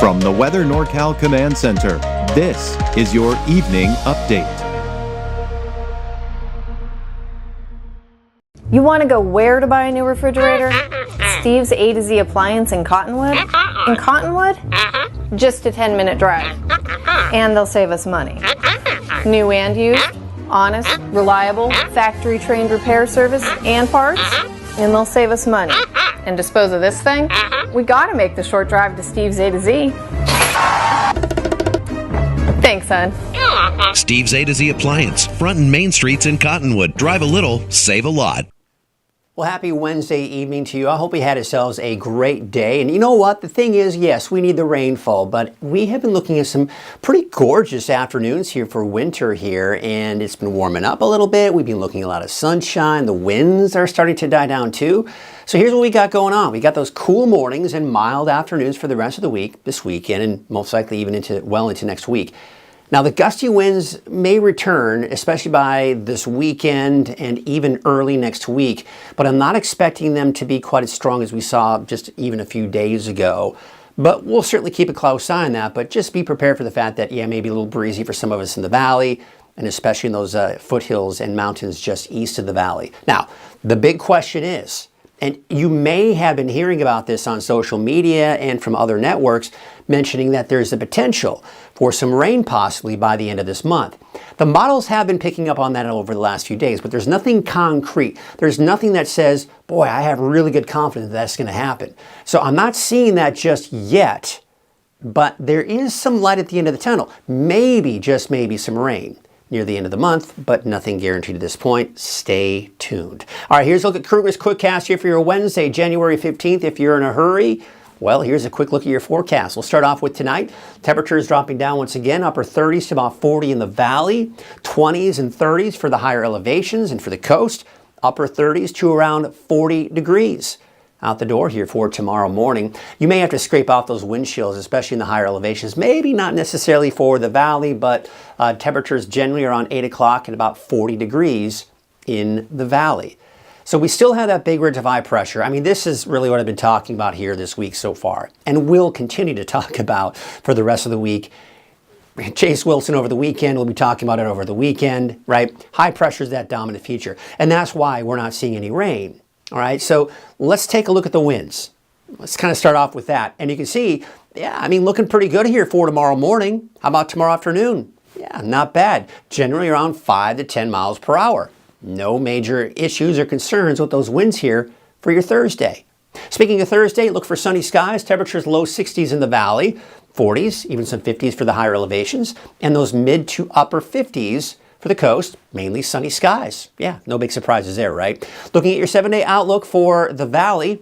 From the Weather NorCal Command Center, this is your evening update. You want to go where to buy a new refrigerator? Steve's A to Z Appliance in Cottonwood? In Cottonwood? Just a 10-minute drive. And they'll save us money. New and used, honest, reliable, factory-trained repair service and parts, and they'll save us money. And dispose of this thing? We gotta make the short drive to Steve's A to Z. Thanks, son. Steve's A to Z Appliance, front and main streets in Cottonwood. Drive a little, save a lot. Well, happy Wednesday evening to you. I hope you had yourselves a great day. And you know what? The thing is, yes, we need the rainfall, but we have been looking at some pretty gorgeous afternoons here for winter here, and it's been warming up a little bit. We've been looking at a lot of sunshine. The winds are starting to die down too. So here's what we got going on. We got those cool mornings and mild afternoons for the rest of the week, this weekend, and most likely even into next week. Now, the gusty winds may return, especially by this weekend and even early next week, but I'm not expecting them to be quite as strong as we saw just even a few days ago. But we'll certainly keep a close eye on that, but just be prepared for the fact that, yeah, maybe a little breezy for some of us in the valley, and especially in those foothills and mountains just east of the valley. Now, the big question is, and you may have been hearing about this on social media and from other networks, mentioning that there's a potential for some rain possibly by the end of this month. The models have been picking up on that over the last few days, but there's nothing concrete. There's nothing that says, boy, I have really good confidence that's going to happen. So I'm not seeing that just yet, but there is some light at the end of the tunnel. Maybe, just maybe, some rain near the end of the month, but nothing guaranteed at this point. Stay tuned. All right, here's a look at Krueger's Quickcast here for your Wednesday, January 15th. If you're in a hurry, well, here's a quick look at your forecast. We'll start off with tonight. Temperatures dropping down once again, upper 30s to about 40 in the valley, 20s and 30s for the higher elevations, and for the coast, upper 30s to around 40 degrees. Out the door here for tomorrow morning. You may have to scrape off those wind chills, especially in the higher elevations. Maybe not necessarily for the valley, but temperatures generally around 8 o'clock and about 40 degrees in the valley. So we still have that big ridge of high pressure. I mean, this is really what I've been talking about here this week so far, and will continue to talk about for the rest of the week. Chase Wilson over the weekend, we'll be talking about it over the weekend, right? High pressure is that dominant feature, and that's why we're not seeing any rain. All right, so let's take a look at the winds. Let's kind of start off with that. And you can see, yeah, I mean, looking pretty good here for tomorrow morning. How about tomorrow afternoon? Yeah, not bad. Generally around 5 to 10 miles per hour. No major issues or concerns with those winds here for your Thursday. Speaking of Thursday, look for sunny skies. Temperatures low 60s in the valley, 40s, even some 50s for the higher elevations, and those mid to upper 50s for the coast, mainly sunny skies. Yeah, no big surprises there, right? Looking at your 7-day outlook for the valley,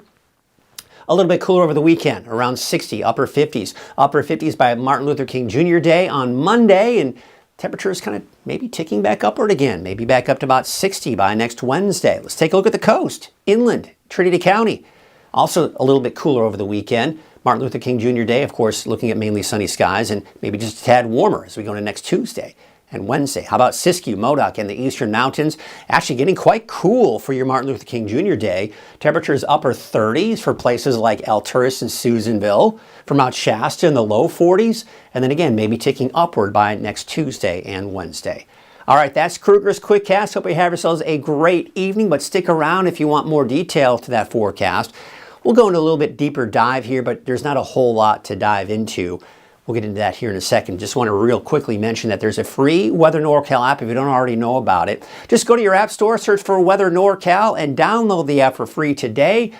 a little bit cooler over the weekend, around 60, upper 50s. Upper 50s by Martin Luther King Jr. Day on Monday, and temperatures kind of maybe ticking back upward again, maybe back up to about 60 by next Wednesday. Let's take a look at the coast, inland, Trinity County. Also a little bit cooler over the weekend. Martin Luther King Jr. Day, of course, looking at mainly sunny skies and maybe just a tad warmer as we go into next Tuesday and Wednesday. How about Siskiyou, Modoc, and the eastern mountains? Actually getting quite cool for your Martin Luther King Jr. Day. Temperatures upper 30s for places like Alturas and Susanville. For Mount Shasta in the low 40s. And then again, maybe ticking upward by next Tuesday and Wednesday. All right, that's Krueger's Quickcast. Hope you have yourselves a great evening, but stick around if you want more detail to that forecast. We'll go into a little bit deeper dive here, but there's not a whole lot to dive into. We'll get into that here in a second. Just want to real quickly mention that there's a free Weather NorCal app if you don't already know about it. Just go to your app store, search for Weather NorCal, and download the app for free today.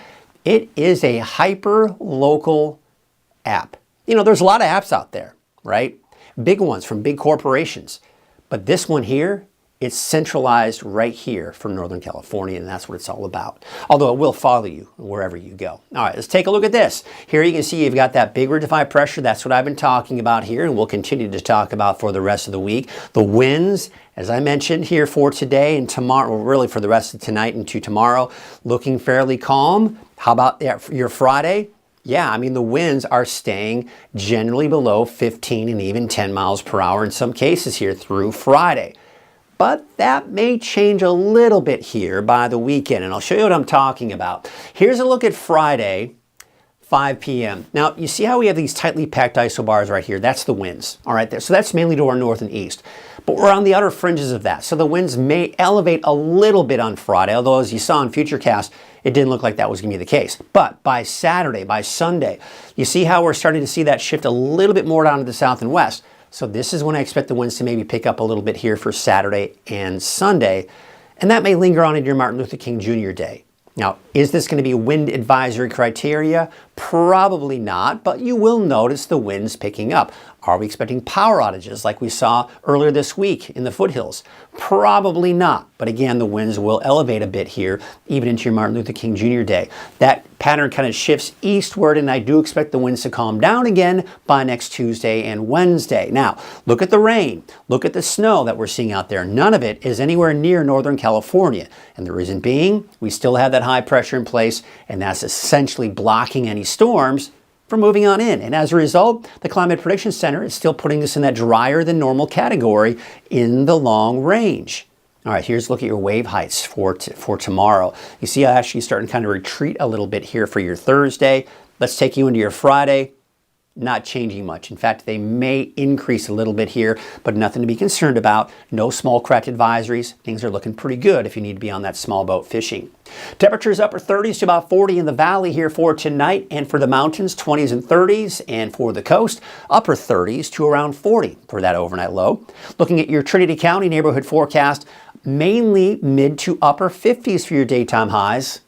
It is a hyper-local app. You know, there's a lot of apps out there, right? Big ones from big corporations. But this one here, it's centralized right here for Northern California, and that's what it's all about. Although it will follow you wherever you go. All right, let's take a look at this. Here you can see you've got that big ridge of high pressure. That's what I've been talking about here, and we'll continue to talk about for the rest of the week. The winds, as I mentioned here for today and tomorrow, well, really for the rest of tonight and to tomorrow, looking fairly calm. How about your Friday? Yeah, I mean, the winds are staying generally below 15 and even 10 miles per hour in some cases here through Friday. But that may change a little bit here by the weekend, and I'll show you what I'm talking about. Here's a look at Friday 5 p.m. Now, you see how we have these tightly packed isobars right here? That's the winds, all right? So that's mainly to our north and east. But we're on the outer fringes of that. So the winds may elevate a little bit on Friday, although as you saw in Futurecast, it didn't look like that was going to be the case. But by Saturday, by Sunday, you see how we're starting to see that shift a little bit more down to the south and west. So this is when I expect the winds to maybe pick up a little bit here for Saturday and Sunday. And that may linger on into your Martin Luther King Jr. Day. Now, is this going to be wind advisory criteria? Probably not, but you will notice the winds picking up. Are we expecting power outages like we saw earlier this week in the foothills? Probably not, but again, the winds will elevate a bit here, even into your Martin Luther King Jr. Day. That pattern kind of shifts eastward, and I do expect the winds to calm down again by next Tuesday and Wednesday. Now, look at the rain. Look at the snow that we're seeing out there. None of it is anywhere near Northern California, and the reason being, we still have that high pressure in place, and that's essentially blocking any storms from moving on in. And as a result, the Climate Prediction Center is still putting this in that drier than normal category in the long range. All right, here's a look at your wave heights for tomorrow. You see how actually starting to kind of retreat a little bit here for your Thursday. Let's take you into your Friday. Not changing much. In fact, they may increase a little bit here, but nothing to be concerned about. No small craft advisories. Things are looking pretty good if you need to be on that small boat fishing. Temperatures upper 30s to about 40 in the valley here for tonight, and for the mountains, 20s and 30s, and for the coast, upper 30s to around 40 for that overnight low. Looking at your Trinity County neighborhood forecast, mainly mid to upper 50s for your daytime highs.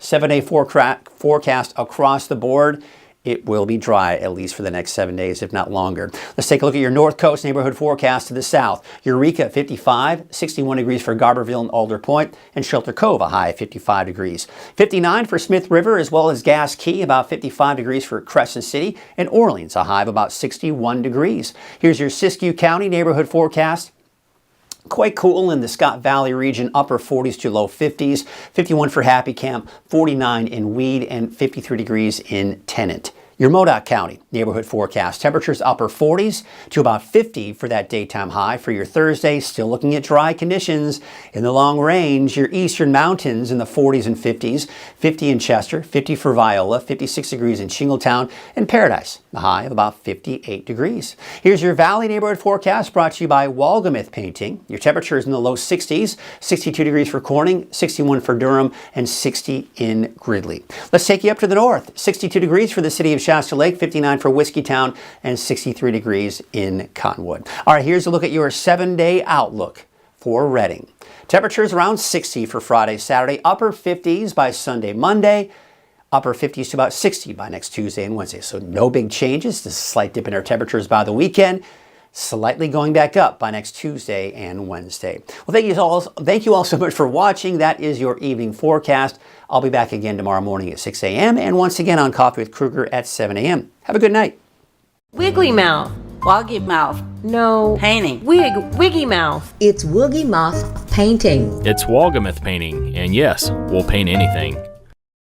7-day forecast across the board. It will be dry, at least for the next 7 days, if not longer. Let's take a look at your North Coast neighborhood forecast to the south. Eureka, 55, 61 degrees for Garberville and Alder Point, and Shelter Cove, a high of 55 degrees. 59 for Smith River, as well as Gas Key, about 55 degrees for Crescent City, and Orleans, a high of about 61 degrees. Here's your Siskiyou County neighborhood forecast. Quite cool in the Scott Valley region, upper 40s to low 50s. 51 for Happy Camp, 49 in Weed, and 53 degrees in Tennant. Your Modoc County neighborhood forecast. Temperatures upper 40s to about 50 for that daytime high for your Thursday. Still looking at dry conditions in the long range. Your eastern mountains in the 40s and 50s. 50 in Chester, 50 for Viola, 56 degrees in Shingletown, and Paradise, a high of about 58 degrees. Here's your Valley neighborhood forecast brought to you by Walgamith Painting. Your temperatures in the low 60s, 62 degrees for Corning, 61 for Durham, and 60 in Gridley. Let's take you up to the north. 62 degrees for the city of Shasta Lake, 59 for Whiskeytown, and 63 degrees in Cottonwood. All right, here's a look at your 7-day outlook for Redding. Temperatures around 60 for Friday, Saturday, upper 50s by Sunday, Monday, upper 50s to about 60 by next Tuesday and Wednesday. So no big changes. This is a slight dip in our temperatures by the weekend. Slightly going back up by next Tuesday and Wednesday. Well, thank you all so much for watching. That is your evening forecast. I'll be back again tomorrow morning at 6 a.m. and once again on Coffee with Krueger at 7 a.m. Have a good night. Wiggly mouth. Woggy mouth. No. Painting. Wiggy mouth. It's Woogie Moth Painting. It's Walgamith Painting, and yes, we'll paint anything.